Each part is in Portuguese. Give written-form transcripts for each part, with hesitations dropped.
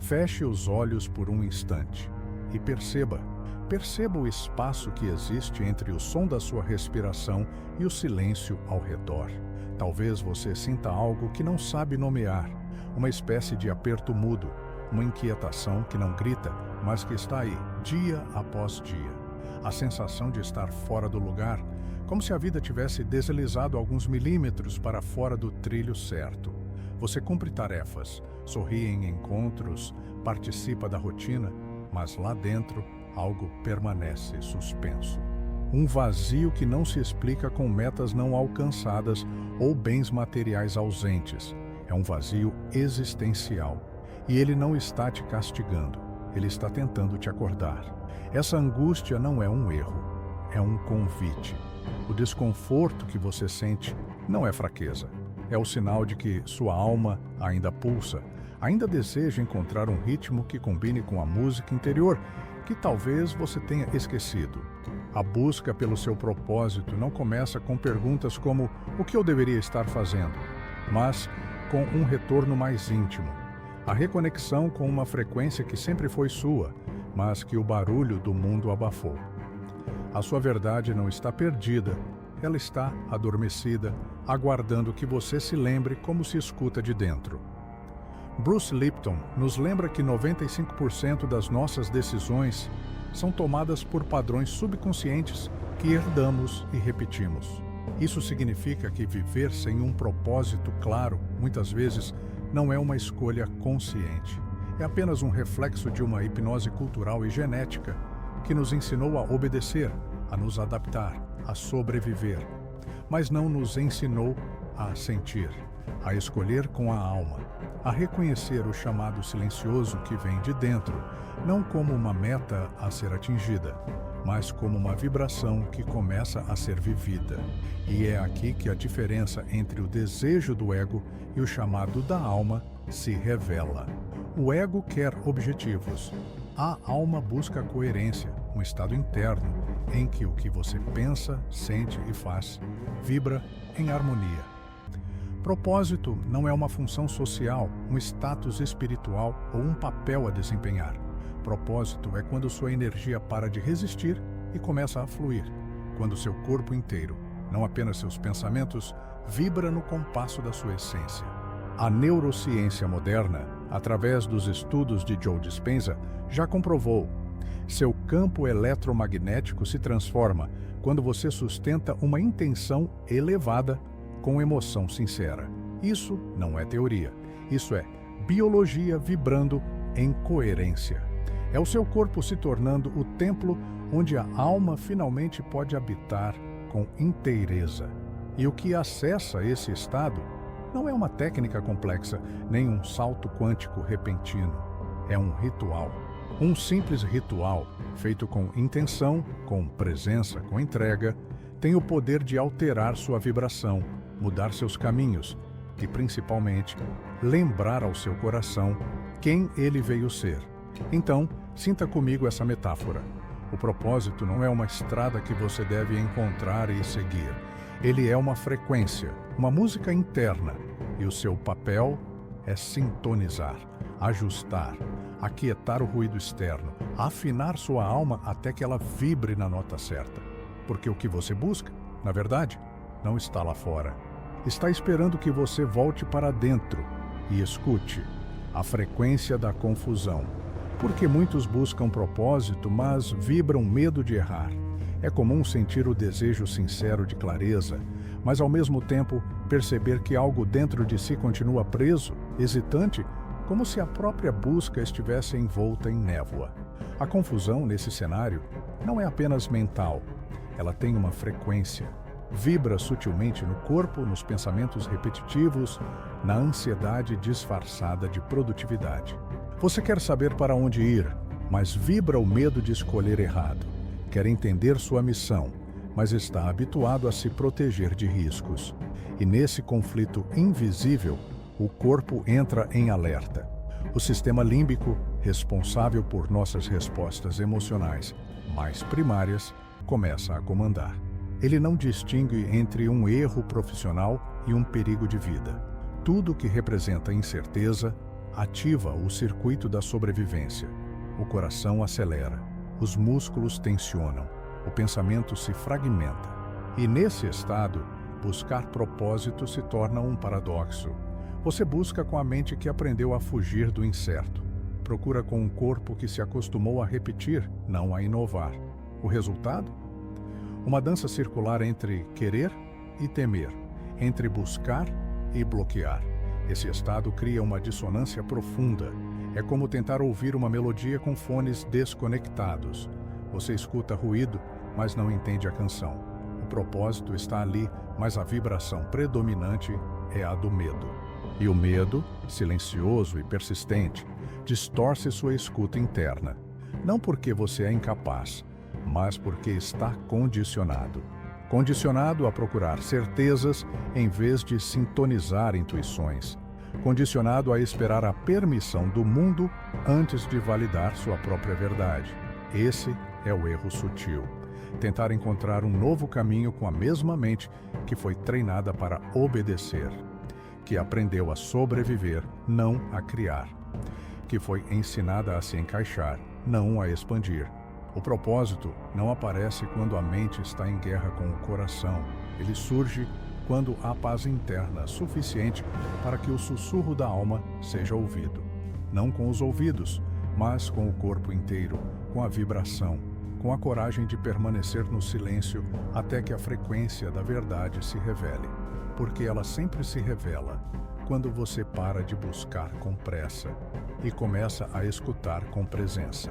Feche os olhos por um instante e perceba o espaço que existe entre o som da sua respiração e o silêncio ao redor. Talvez você sinta algo que não sabe nomear, uma espécie de aperto mudo, uma inquietação que não grita, mas que está aí, dia após dia. A sensação de estar fora do lugar, como se a vida tivesse deslizado alguns milímetros para fora do trilho certo. Você cumpre tarefas, sorri em encontros, participa da rotina, mas lá dentro algo permanece suspenso. Um vazio que não se explica com metas não alcançadas ou bens materiais ausentes. É um vazio existencial. E ele não está te castigando, ele está tentando te acordar. Essa angústia não é um erro, é um convite. O desconforto que você sente não é fraqueza. É o sinal de que sua alma ainda pulsa, ainda deseja encontrar um ritmo que combine com a música interior, que talvez você tenha esquecido. A busca pelo seu propósito não começa com perguntas como "o que eu deveria estar fazendo?", mas com um retorno mais íntimo. A reconexão com uma frequência que sempre foi sua, mas que o barulho do mundo abafou. A sua verdade não está perdida, ela está adormecida, aguardando que você se lembre como se escuta de dentro. Bruce Lipton nos lembra que 95% das nossas decisões são tomadas por padrões subconscientes que herdamos e repetimos. Isso significa que viver sem um propósito claro, muitas vezes, não é uma escolha consciente. É apenas um reflexo de uma hipnose cultural e genética que nos ensinou a obedecer, a nos adaptar, a sobreviver, mas não nos ensinou a sentir, a escolher com a alma, a reconhecer o chamado silencioso que vem de dentro, não como uma meta a ser atingida, mas como uma vibração que começa a ser vivida. E é aqui que a diferença entre o desejo do ego e o chamado da alma se revela. O ego quer objetivos. A alma busca coerência, um estado interno em que o que você pensa, sente e faz vibra em harmonia. Propósito não é uma função social, um status espiritual ou um papel a desempenhar. Propósito é quando sua energia para de resistir e começa a fluir, quando seu corpo inteiro, não apenas seus pensamentos, vibra no compasso da sua essência. A neurociência moderna, através dos estudos de Joe Dispenza, já comprovou. Seu campo eletromagnético se transforma quando você sustenta uma intenção elevada com emoção sincera. Isso não é teoria, isso é biologia vibrando em coerência. É o seu corpo se tornando o templo onde a alma finalmente pode habitar com inteireza. E o que acessa esse estado não é uma técnica complexa, nem um salto quântico repentino. É um ritual. Um simples ritual, feito com intenção, com presença, com entrega, tem o poder de alterar sua vibração, mudar seus caminhos e, principalmente, lembrar ao seu coração quem ele veio ser. Então, sinta comigo essa metáfora. O propósito não é uma estrada que você deve encontrar e seguir. Ele é uma frequência, uma música interna, e o seu papel é sintonizar, ajustar, aquietar o ruído externo, afinar sua alma até que ela vibre na nota certa. Porque o que você busca, na verdade, não está lá fora. Está esperando que você volte para dentro e escute a frequência da confusão. Porque muitos buscam propósito, mas vibram medo de errar. É comum sentir o desejo sincero de clareza, mas ao mesmo tempo perceber que algo dentro de si continua preso, hesitante, como se a própria busca estivesse envolta em névoa. A confusão nesse cenário não é apenas mental, ela tem uma frequência. Vibra sutilmente no corpo, nos pensamentos repetitivos, na ansiedade disfarçada de produtividade. Você quer saber para onde ir, mas vibra o medo de escolher errado. Quer entender sua missão, mas está habituado a se proteger de riscos. E nesse conflito invisível, o corpo entra em alerta. O sistema límbico, responsável por nossas respostas emocionais mais primárias, começa a comandar. Ele não distingue entre um erro profissional e um perigo de vida. Tudo que representa incerteza, ativa o circuito da sobrevivência. O coração acelera, os músculos tensionam, o pensamento se fragmenta. E nesse estado, buscar propósito se torna um paradoxo. Você busca com a mente que aprendeu a fugir do incerto. Procura com um corpo que se acostumou a repetir, não a inovar. O resultado? Uma dança circular entre querer e temer, entre buscar e bloquear. Esse estado cria uma dissonância profunda. É como tentar ouvir uma melodia com fones desconectados. Você escuta ruído, mas não entende a canção. O propósito está ali, mas a vibração predominante é a do medo. E o medo, silencioso e persistente, distorce sua escuta interna. Não porque você é incapaz, mas porque está condicionado. Condicionado a procurar certezas em vez de sintonizar intuições. Condicionado a esperar a permissão do mundo antes de validar sua própria verdade. Esse é o erro sutil. Tentar encontrar um novo caminho com a mesma mente que foi treinada para obedecer, que aprendeu a sobreviver, não a criar, que foi ensinada a se encaixar, não a expandir. O propósito não aparece quando a mente está em guerra com o coração. Ele surge quando há paz interna suficiente para que o sussurro da alma seja ouvido. Não com os ouvidos, mas com o corpo inteiro, com a vibração, com a coragem de permanecer no silêncio até que a frequência da verdade se revele. Porque ela sempre se revela quando você para de buscar com pressa e começa a escutar com presença.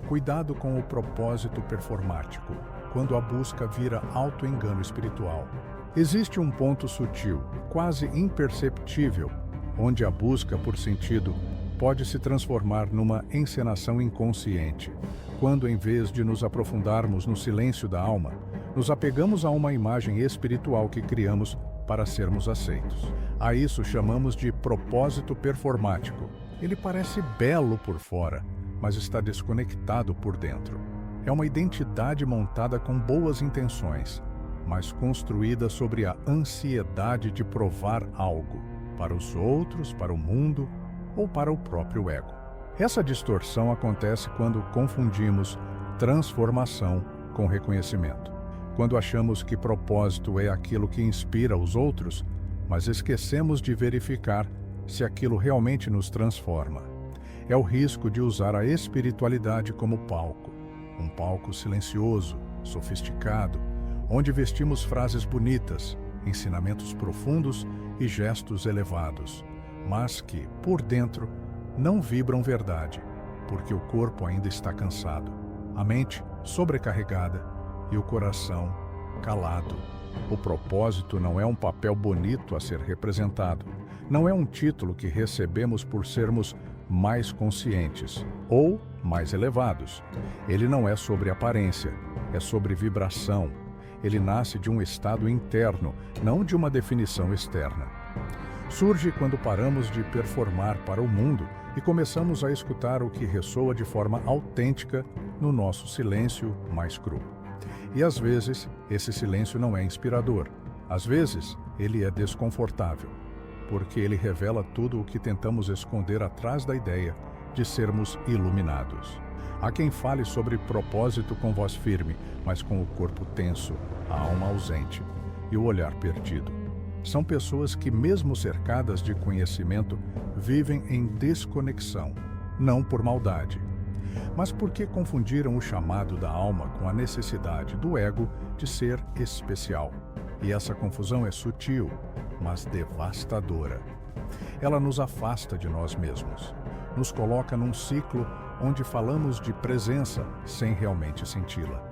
Cuidado com o propósito performático, quando a busca vira auto-engano espiritual. Existe um ponto sutil, quase imperceptível, onde a busca por sentido pode se transformar numa encenação inconsciente, quando em vez de nos aprofundarmos no silêncio da alma, nos apegamos a uma imagem espiritual que criamos para sermos aceitos. A isso chamamos de propósito performático. Ele parece belo por fora, mas está desconectado por dentro. É uma identidade montada com boas intenções, mas construída sobre a ansiedade de provar algo, para os outros, para o mundo ou para o próprio ego. Essa distorção acontece quando confundimos transformação com reconhecimento. Quando achamos que propósito é aquilo que inspira os outros, mas esquecemos de verificar se aquilo realmente nos transforma. É o risco de usar a espiritualidade como palco. Um palco silencioso, sofisticado, onde vestimos frases bonitas, ensinamentos profundos e gestos elevados, mas que, por dentro, não vibram verdade, porque o corpo ainda está cansado, a mente sobrecarregada e o coração calado. O propósito não é um papel bonito a ser representado, não é um título que recebemos por sermos mais conscientes ou mais elevados. Ele não é sobre aparência, é sobre vibração. Ele nasce de um estado interno, não de uma definição externa. Surge quando paramos de performar para o mundo e começamos a escutar o que ressoa de forma autêntica no nosso silêncio mais cru. E às vezes, esse silêncio não é inspirador. Às vezes, ele é desconfortável, porque ele revela tudo o que tentamos esconder atrás da ideia de sermos iluminados. Há quem fale sobre propósito com voz firme, mas com o corpo tenso, a alma ausente e o olhar perdido. São pessoas que, mesmo cercadas de conhecimento, vivem em desconexão, não por maldade, mas porque confundiram o chamado da alma com a necessidade do ego de ser especial. E essa confusão é sutil, mas devastadora. Ela nos afasta de nós mesmos, nos coloca num ciclo onde falamos de presença sem realmente senti-la.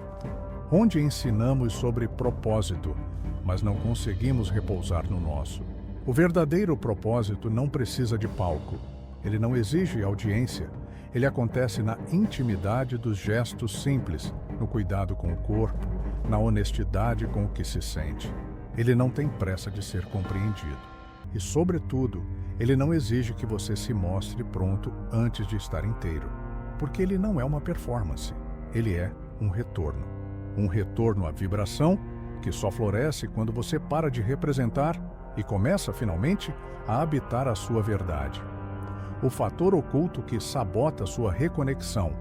Onde ensinamos sobre propósito, mas não conseguimos repousar no nosso. O verdadeiro propósito não precisa de palco. Ele não exige audiência. Ele acontece na intimidade dos gestos simples, no cuidado com o corpo, na honestidade com o que se sente. Ele não tem pressa de ser compreendido. E, sobretudo, ele não exige que você se mostre pronto antes de estar inteiro. Porque ele não é uma performance. Ele é um retorno. Um retorno à vibração que só floresce quando você para de representar e começa, finalmente, a habitar a sua verdade. o fator oculto que sabota sua reconexão,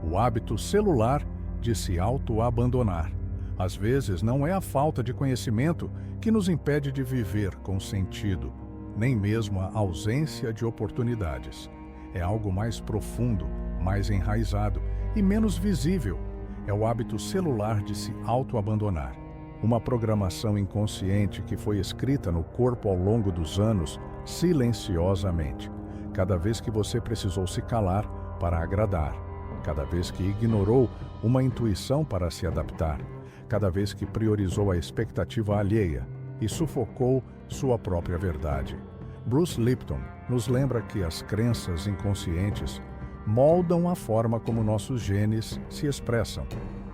o hábito celular de se auto-abandonar. Às vezes, não é a falta de conhecimento que nos impede de viver com sentido, nem mesmo a ausência de oportunidades. É algo mais profundo, mais enraizado e menos visível. É o hábito celular de se auto-abandonar. Uma programação inconsciente que foi escrita no corpo ao longo dos anos, silenciosamente. Cada vez que você precisou se calar para agradar. Cada vez que ignorou uma intuição para se adaptar. Cada vez que priorizou a expectativa alheia e sufocou sua própria verdade. Bruce Lipton nos lembra que as crenças inconscientes moldam a forma como nossos genes se expressam.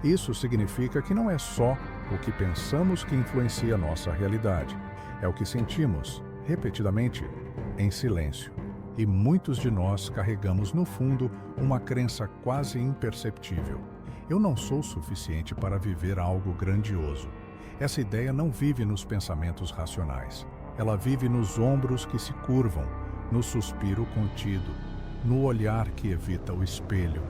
Isso significa que não é só o que pensamos que influencia nossa realidade. É o que sentimos, repetidamente, em silêncio. E muitos de nós carregamos no fundo uma crença quase imperceptível. Eu não sou suficiente para viver algo grandioso. Essa ideia não vive nos pensamentos racionais. Ela vive nos ombros que se curvam, no suspiro contido, no olhar que evita o espelho,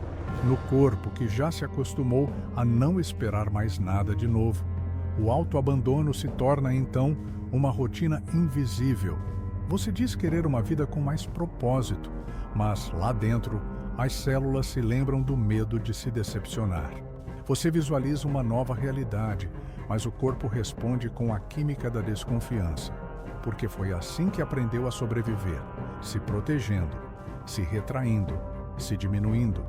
no corpo que já se acostumou a não esperar mais nada de novo. O autoabandono se torna, então, uma rotina invisível. Você diz querer uma vida com mais propósito, mas lá dentro, as células se lembram do medo de se decepcionar. Você visualiza uma nova realidade, mas o corpo responde com a química da desconfiança, porque foi assim que aprendeu a sobreviver, se protegendo, se retraindo, se diminuindo.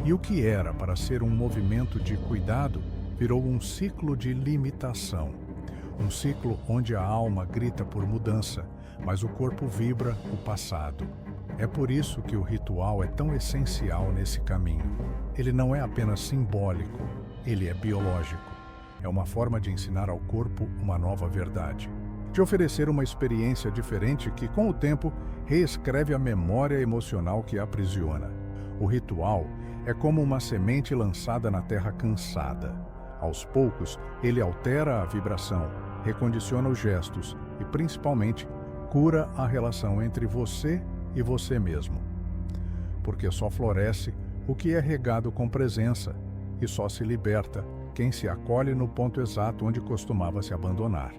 E o que era para ser um movimento de cuidado virou um ciclo de limitação. Um ciclo onde a alma grita por mudança, mas o corpo vibra o passado. É por isso que o ritual é tão essencial nesse caminho. Ele não é apenas simbólico, ele é biológico. É uma forma de ensinar ao corpo uma nova verdade, de oferecer uma experiência diferente que, com o tempo, reescreve a memória emocional que a aprisiona. O ritual é como uma semente lançada na terra cansada. Aos poucos, ele altera a vibração, recondiciona os gestos e, principalmente, cura a relação entre você e você mesmo. Porque só floresce o que é regado com presença e só se liberta quem se acolhe no ponto exato onde costumava se abandonar.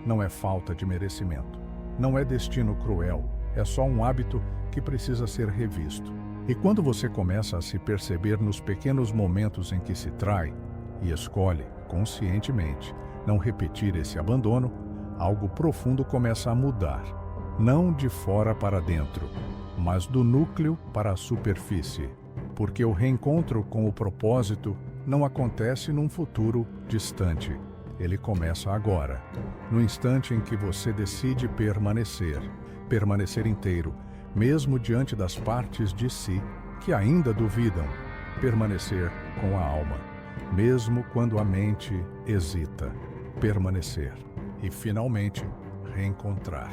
Não é falta de merecimento, não é destino cruel, é só um hábito que precisa ser revisto. E quando você começa a se perceber nos pequenos momentos em que se trai e escolhe, conscientemente, não repetir esse abandono, algo profundo começa a mudar. Não de fora para dentro, mas do núcleo para a superfície. Porque o reencontro com o propósito não acontece num futuro distante. Ele começa agora, no instante em que você decide permanecer inteiro, mesmo diante das partes de si que ainda duvidam, permanecer com a alma, mesmo quando a mente hesita, permanecer e, finalmente, reencontrar.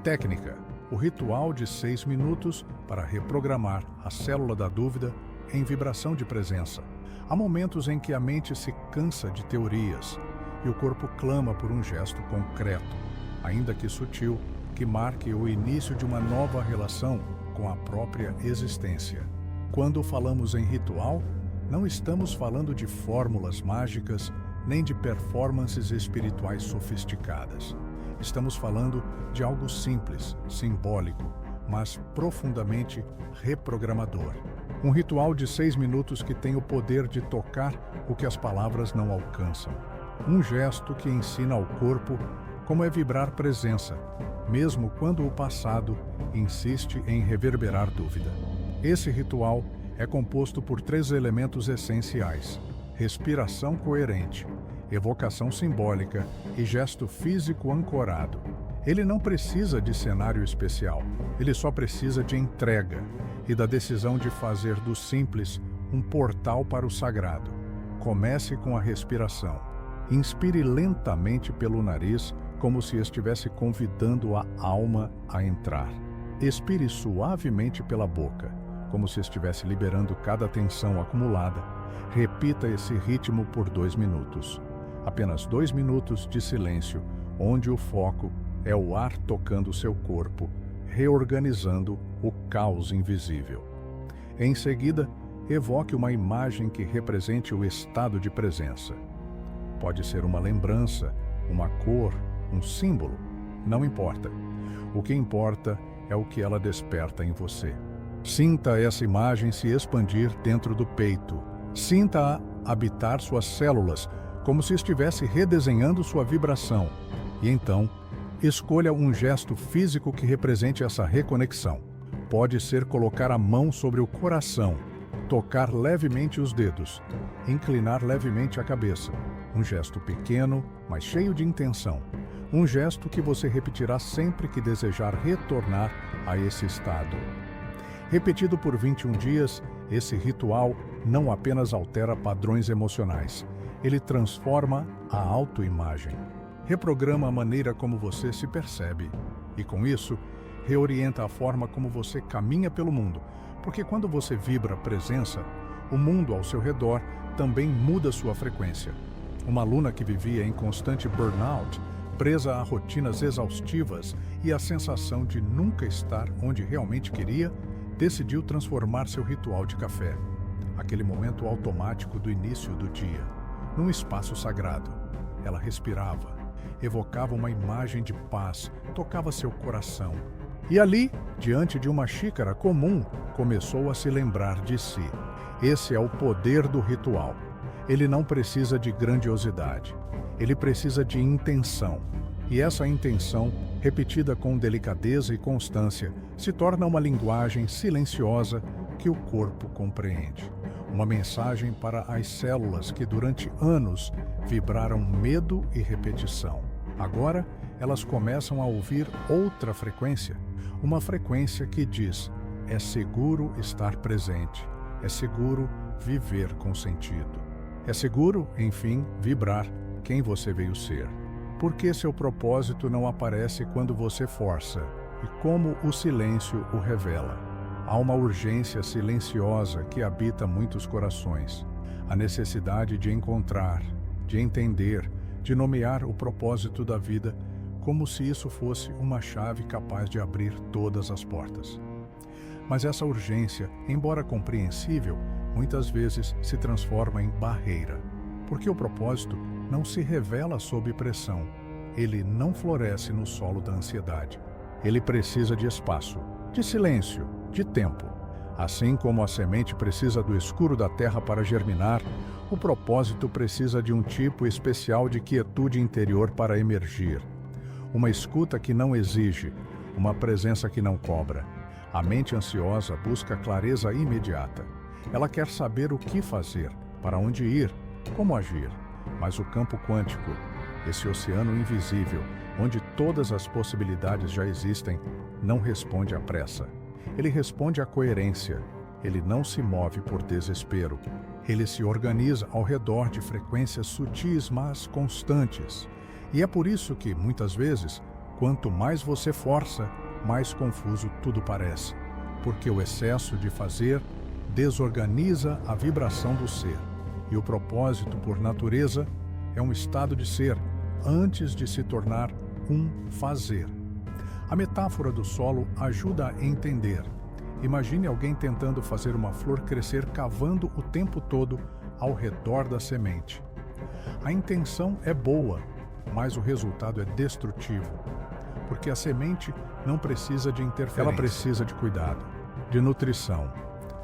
Técnica: o ritual de 6 minutos para reprogramar a célula da dúvida em vibração de presença. Há momentos em que a mente se cansa de teorias e o corpo clama por um gesto concreto, ainda que sutil, que marque o início de uma nova relação com a própria existência. Quando falamos em ritual, não estamos falando de fórmulas mágicas nem de performances espirituais sofisticadas. Estamos falando de algo simples, simbólico, mas profundamente reprogramador. Um ritual de 6 minutos que tem o poder de tocar o que as palavras não alcançam. Um gesto que ensina ao corpo como é vibrar presença, mesmo quando o passado insiste em reverberar dúvida. Esse ritual é composto por 3 elementos essenciais: respiração coerente, evocação simbólica e gesto físico ancorado. Ele não precisa de cenário especial, ele só precisa de entrega e da decisão de fazer do simples um portal para o sagrado. Comece com a respiração. Inspire lentamente pelo nariz, como se estivesse convidando a alma a entrar. Expire suavemente pela boca, como se estivesse liberando cada tensão acumulada. Repita esse ritmo por 2 minutos. Apenas 2 minutos de silêncio, onde o foco é o ar tocando seu corpo, reorganizando o caos invisível. Em seguida, evoque uma imagem que represente o estado de presença. Pode ser uma lembrança, uma cor, um símbolo, não importa. O que importa é o que ela desperta em você. Sinta essa imagem se expandir dentro do peito. Sinta-a habitar suas células, como se estivesse redesenhando sua vibração. E então, escolha um gesto físico que represente essa reconexão. Pode ser colocar a mão sobre o coração, tocar levemente os dedos, inclinar levemente a cabeça. Um gesto pequeno, mas cheio de intenção. Um gesto que você repetirá sempre que desejar retornar a esse estado. Repetido por 21 dias, esse ritual não apenas altera padrões emocionais, ele transforma a autoimagem. Reprograma a maneira como você se percebe e, com isso, reorienta a forma como você caminha pelo mundo, porque quando você vibra presença, o mundo ao seu redor também muda sua frequência. Uma aluna que vivia em constante burnout, presa a rotinas exaustivas e a sensação de nunca estar onde realmente queria, decidiu transformar seu ritual de café, aquele momento automático do início do dia, num espaço sagrado. Ela respirava, evocava uma imagem de paz, tocava seu coração. E ali, diante de uma xícara comum, começou a se lembrar de si. Esse é o poder do ritual. Ele não precisa de grandiosidade. Ele precisa de intenção. E essa intenção, repetida com delicadeza e constância, se torna uma linguagem silenciosa que o corpo compreende. Uma mensagem para as células que durante anos vibraram medo e repetição. Agora, elas começam a ouvir outra frequência. Uma frequência que diz: é seguro estar presente, é seguro viver com sentido. É seguro, enfim, vibrar quem você veio ser. Porque seu propósito não aparece quando você força, e como o silêncio o revela. Há uma urgência silenciosa que habita muitos corações. A necessidade de encontrar, de entender, de nomear o propósito da vida, como se isso fosse uma chave capaz de abrir todas as portas. Mas essa urgência, embora compreensível, muitas vezes se transforma em barreira, porque o propósito não se revela sob pressão. Ele não floresce no solo da ansiedade. Ele precisa de espaço, de silêncio, de tempo. Assim como a semente precisa do escuro da terra para germinar, o propósito precisa de um tipo especial de quietude interior para emergir. Uma escuta que não exige, uma presença que não cobra. A mente ansiosa busca clareza imediata. Ela quer saber o que fazer, para onde ir, como agir. Mas o campo quântico, esse oceano invisível, onde todas as possibilidades já existem, não responde à pressa. Ele responde à coerência. Ele não se move por desespero. Ele se organiza ao redor de frequências sutis, mas constantes. E é por isso que, muitas vezes, quanto mais você força, mais confuso tudo parece. Porque o excesso de fazer desorganiza a vibração do ser. E o propósito, por natureza, é um estado de ser, antes de se tornar um fazer. A metáfora do solo ajuda a entender. Imagine alguém tentando fazer uma flor crescer cavando o tempo todo ao redor da semente. A intenção é boa, mas o resultado é destrutivo, porque a semente não precisa de interferência. Ela precisa de cuidado, de nutrição,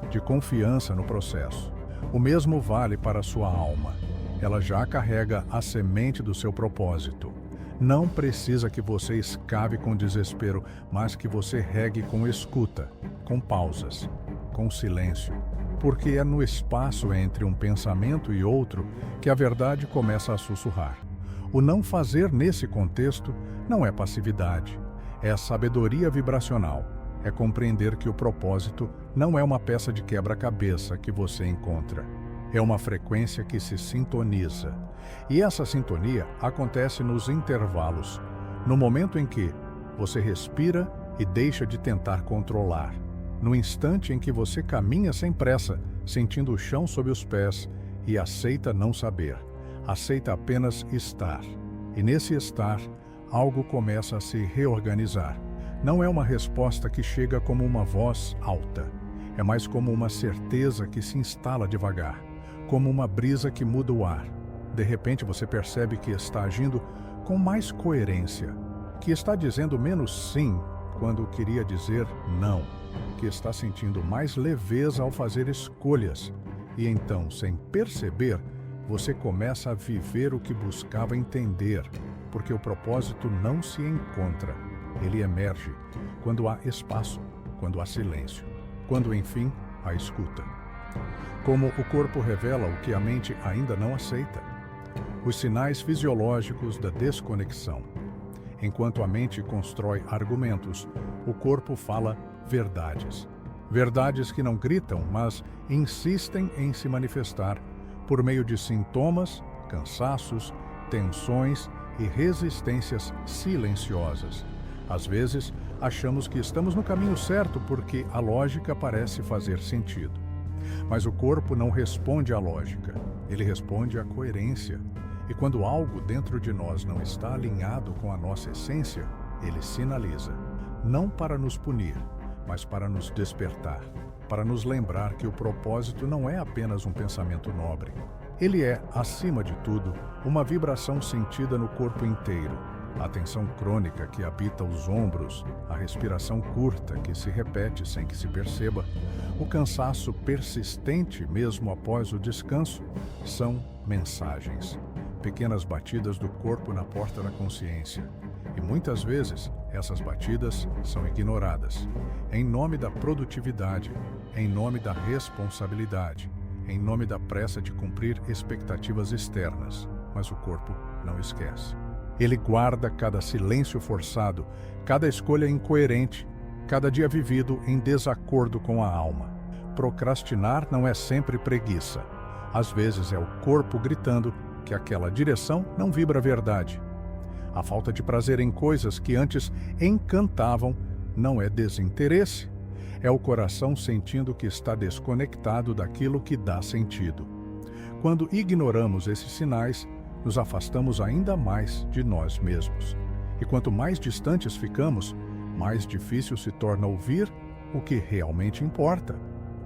de confiança no processo. O mesmo vale para a sua alma. Ela já carrega a semente do seu propósito. Não precisa que você escave com desespero, mas que você regue com escuta, com pausas, com silêncio. Porque é no espaço entre um pensamento e outro que a verdade começa a sussurrar. O não fazer nesse contexto não é passividade, é a sabedoria vibracional. É compreender que o propósito não é uma peça de quebra-cabeça que você encontra. É uma frequência que se sintoniza. E essa sintonia acontece nos intervalos, no momento em que você respira e deixa de tentar controlar. No instante em que você caminha sem pressa, sentindo o chão sob os pés e aceita não saber. Aceita apenas estar. E nesse estar, algo começa a se reorganizar. Não é uma resposta que chega como uma voz alta. É mais como uma certeza que se instala devagar, como uma brisa que muda o ar. De repente você percebe que está agindo com mais coerência, que está dizendo menos sim quando queria dizer não, que está sentindo mais leveza ao fazer escolhas. E então, sem perceber, você começa a viver o que buscava entender, porque o propósito não se encontra. Ele emerge quando há espaço, quando há silêncio, quando, enfim, há escuta. Como o corpo revela o que a mente ainda não aceita. Os sinais fisiológicos da desconexão. Enquanto a mente constrói argumentos, o corpo fala verdades. Verdades que não gritam, mas insistem em se manifestar por meio de sintomas, cansaços, tensões e resistências silenciosas. Às vezes, achamos que estamos no caminho certo porque a lógica parece fazer sentido. Mas o corpo não responde à lógica, ele responde à coerência. E quando algo dentro de nós não está alinhado com a nossa essência, ele sinaliza, não para nos punir, mas para nos despertar, para nos lembrar que o propósito não é apenas um pensamento nobre. Ele é, acima de tudo, uma vibração sentida no corpo inteiro, a tensão crônica que habita os ombros, a respiração curta que se repete sem que se perceba, o cansaço persistente mesmo após o descanso, são mensagens, pequenas batidas do corpo na porta da consciência. E muitas vezes, essas batidas são ignoradas, em nome da produtividade, em nome da responsabilidade, em nome da pressa de cumprir expectativas externas, mas o corpo não esquece. Ele guarda cada silêncio forçado, cada escolha incoerente, cada dia vivido em desacordo com a alma. Procrastinar não é sempre preguiça. Às vezes é o corpo gritando que aquela direção não vibra a verdade. A falta de prazer em coisas que antes encantavam não é desinteresse. É o coração sentindo que está desconectado daquilo que dá sentido. Quando ignoramos esses sinais, nos afastamos ainda mais de nós mesmos. E quanto mais distantes ficamos, mais difícil se torna ouvir o que realmente importa.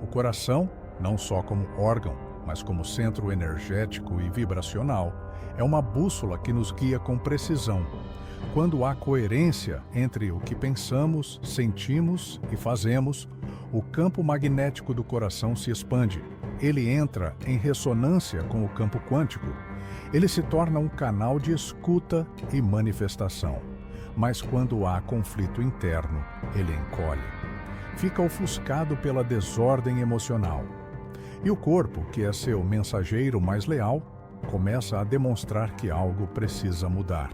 O coração, não só como órgão, mas como centro energético e vibracional, é uma bússola que nos guia com precisão. Quando há coerência entre o que pensamos, sentimos e fazemos, o campo magnético do coração se expande. Ele entra em ressonância com o campo quântico. Ele se torna um canal de escuta e manifestação. Mas quando há conflito interno, ele encolhe. Fica ofuscado pela desordem emocional. E o corpo, que é seu mensageiro mais leal, começa a demonstrar que algo precisa mudar.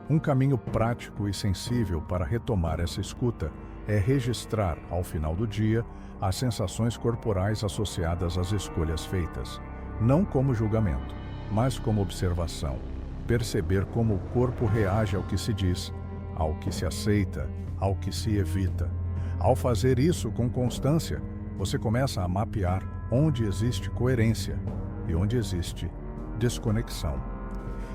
Um caminho prático e sensível para retomar essa escuta é registrar, ao final do dia, as sensações corporais associadas às escolhas feitas, não como julgamento, mas como observação. Perceber como o corpo reage ao que se diz, ao que se aceita, ao que se evita. Ao fazer isso com constância, você começa a mapear onde existe coerência e onde existe desconexão.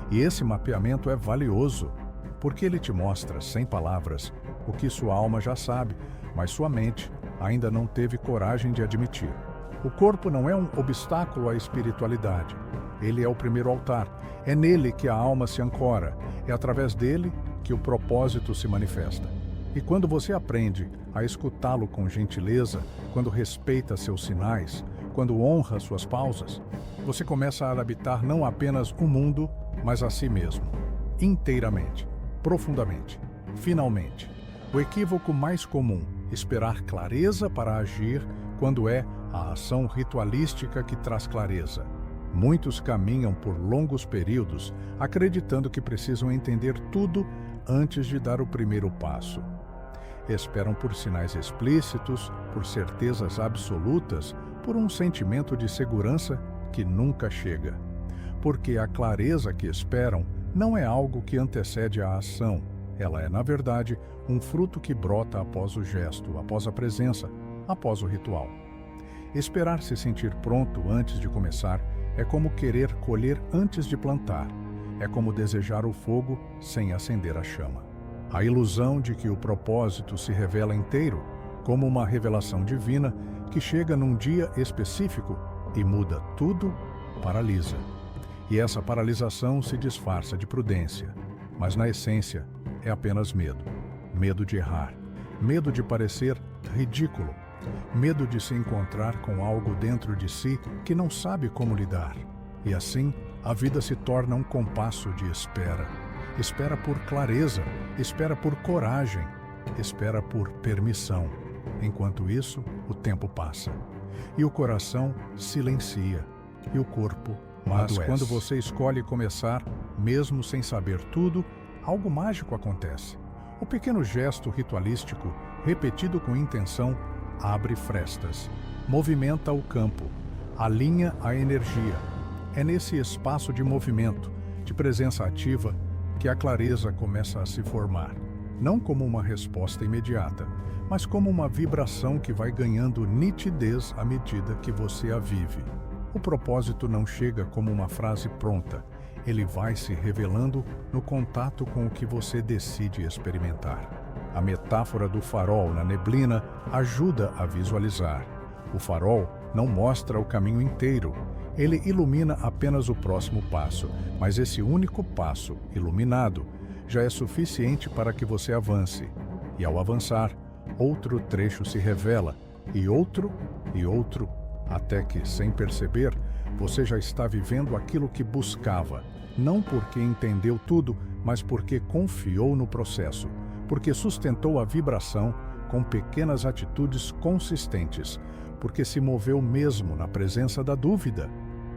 E esse mapeamento é valioso, porque ele te mostra, sem palavras, o que sua alma já sabe, mas sua mente ainda não teve coragem de admitir. O corpo não é um obstáculo à espiritualidade. Ele é o primeiro altar. É nele que a alma se ancora. É através dele que o propósito se manifesta. E quando você aprende a escutá-lo com gentileza, quando respeita seus sinais, quando honra suas pausas, você começa a habitar não apenas o mundo, mas a si mesmo, inteiramente, profundamente, finalmente. O equívoco mais comum, esperar clareza para agir, quando é a ação ritualística que traz clareza. Muitos caminham por longos períodos acreditando que precisam entender tudo antes de dar o primeiro passo. Esperam por sinais explícitos, por certezas absolutas, por um sentimento de segurança que nunca chega. Porque a clareza que esperam não é algo que antecede a ação. Ela é, na verdade, um fruto que brota após o gesto, após a presença, após o ritual. Esperar se sentir pronto antes de começar é como querer colher antes de plantar. É como desejar o fogo sem acender a chama. A ilusão de que o propósito se revela inteiro, como uma revelação divina que chega num dia específico e muda tudo, paralisa. E essa paralisação se disfarça de prudência, mas na essência é apenas medo. Medo de errar, medo de parecer ridículo, medo de se encontrar com algo dentro de si que não sabe como lidar. E assim, a vida se torna um compasso de espera. Espera por clareza, espera por coragem, espera por permissão. Enquanto isso, o tempo passa. E o coração silencia, e o corpo adoece. Mas quando você escolhe começar, mesmo sem saber tudo, algo mágico acontece. O pequeno gesto ritualístico, repetido com intenção, abre frestas, movimenta o campo, alinha a energia. É nesse espaço de movimento, de presença ativa, que a clareza começa a se formar. Não como uma resposta imediata, mas como uma vibração que vai ganhando nitidez à medida que você a vive. O propósito não chega como uma frase pronta. Ele vai se revelando no contato com o que você decide experimentar. A metáfora do farol na neblina ajuda a visualizar. O farol não mostra o caminho inteiro. Ele ilumina apenas o próximo passo, mas esse único passo, iluminado, já é suficiente para que você avance. E ao avançar, outro trecho se revela, e outro, até que, sem perceber, você já está vivendo aquilo que buscava, não porque entendeu tudo, mas porque confiou no processo, porque sustentou a vibração com pequenas atitudes consistentes, porque se moveu mesmo na presença da dúvida.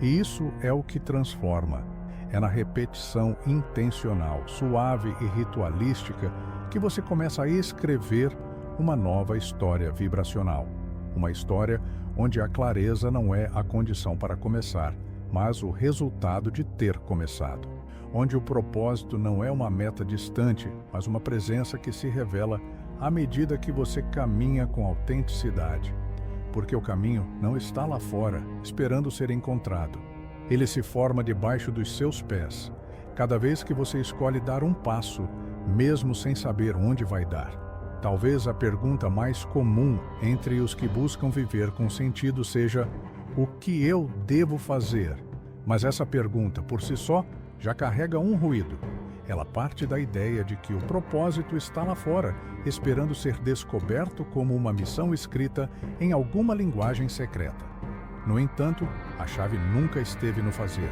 E isso é o que transforma. É na repetição intencional, suave e ritualística que você começa a escrever uma nova história vibracional. Uma história onde a clareza não é a condição para começar, mas o resultado de ter começado. Onde o propósito não é uma meta distante, mas uma presença que se revela à medida que você caminha com autenticidade. Porque o caminho não está lá fora, esperando ser encontrado. Ele se forma debaixo dos seus pés, cada vez que você escolhe dar um passo, mesmo sem saber onde vai dar. Talvez a pergunta mais comum entre os que buscam viver com sentido seja: o que eu devo fazer? Mas essa pergunta, por si só, já carrega um ruído. Ela parte da ideia de que o propósito está lá fora, esperando ser descoberto como uma missão escrita em alguma linguagem secreta. No entanto, a chave nunca esteve no fazer.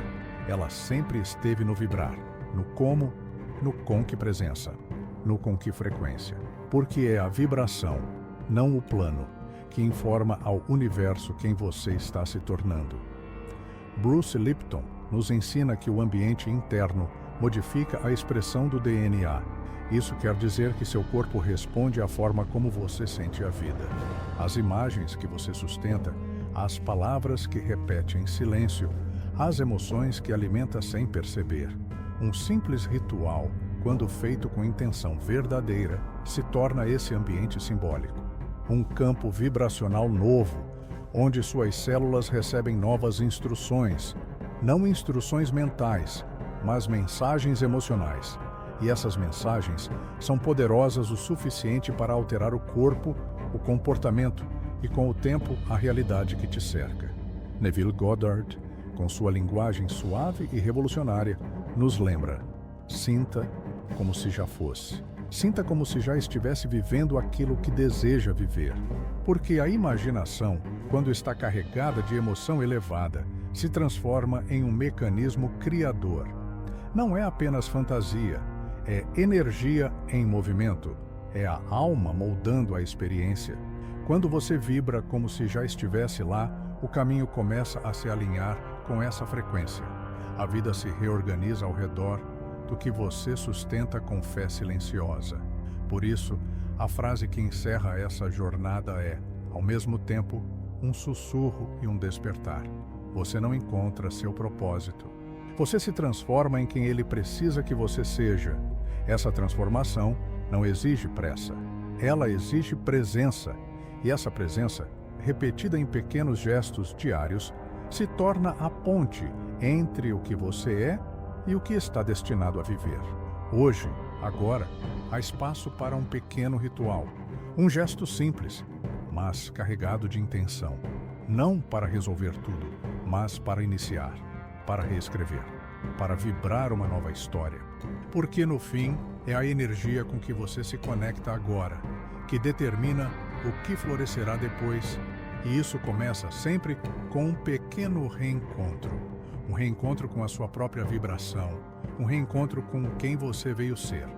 Ela sempre esteve no vibrar, no como, no com que presença, no com que frequência. Porque é a vibração, não o plano, que informa ao universo quem você está se tornando. Bruce Lipton nos ensina que o ambiente interno modifica a expressão do DNA. Isso quer dizer que seu corpo responde à forma como você sente a vida. As imagens que você sustenta, as palavras que repete em silêncio, as emoções que alimenta sem perceber. Um simples ritual, quando feito com intenção verdadeira, se torna esse ambiente simbólico. Um campo vibracional novo, onde suas células recebem novas instruções, não instruções mentais, mas mensagens emocionais. E essas mensagens são poderosas o suficiente para alterar o corpo, o comportamento e, com o tempo, a realidade que te cerca. Neville Goddard, com sua linguagem suave e revolucionária, nos lembra: sinta como se já fosse. Sinta como se já estivesse vivendo aquilo que deseja viver. Porque a imaginação, quando está carregada de emoção elevada, se transforma em um mecanismo criador. Não é apenas fantasia, é energia em movimento, é a alma moldando a experiência. Quando você vibra como se já estivesse lá, o caminho começa a se alinhar com essa frequência. A vida se reorganiza ao redor do que você sustenta com fé silenciosa. Por isso, a frase que encerra essa jornada é, ao mesmo tempo, um sussurro e um despertar. Você não encontra seu propósito. Você se transforma em quem ele precisa que você seja. Essa transformação não exige pressa. Ela exige presença. E essa presença, repetida em pequenos gestos diários, se torna a ponte entre o que você é e o que está destinado a viver. Hoje, Agora, há espaço para um pequeno ritual, um gesto simples, mas carregado de intenção. Não para resolver tudo, mas para iniciar, para reescrever, para vibrar uma nova história. Porque no fim, é a energia com que você se conecta agora que determina o que florescerá depois. E isso começa sempre com um pequeno reencontro. Um reencontro com a sua própria vibração, um reencontro com quem você veio ser.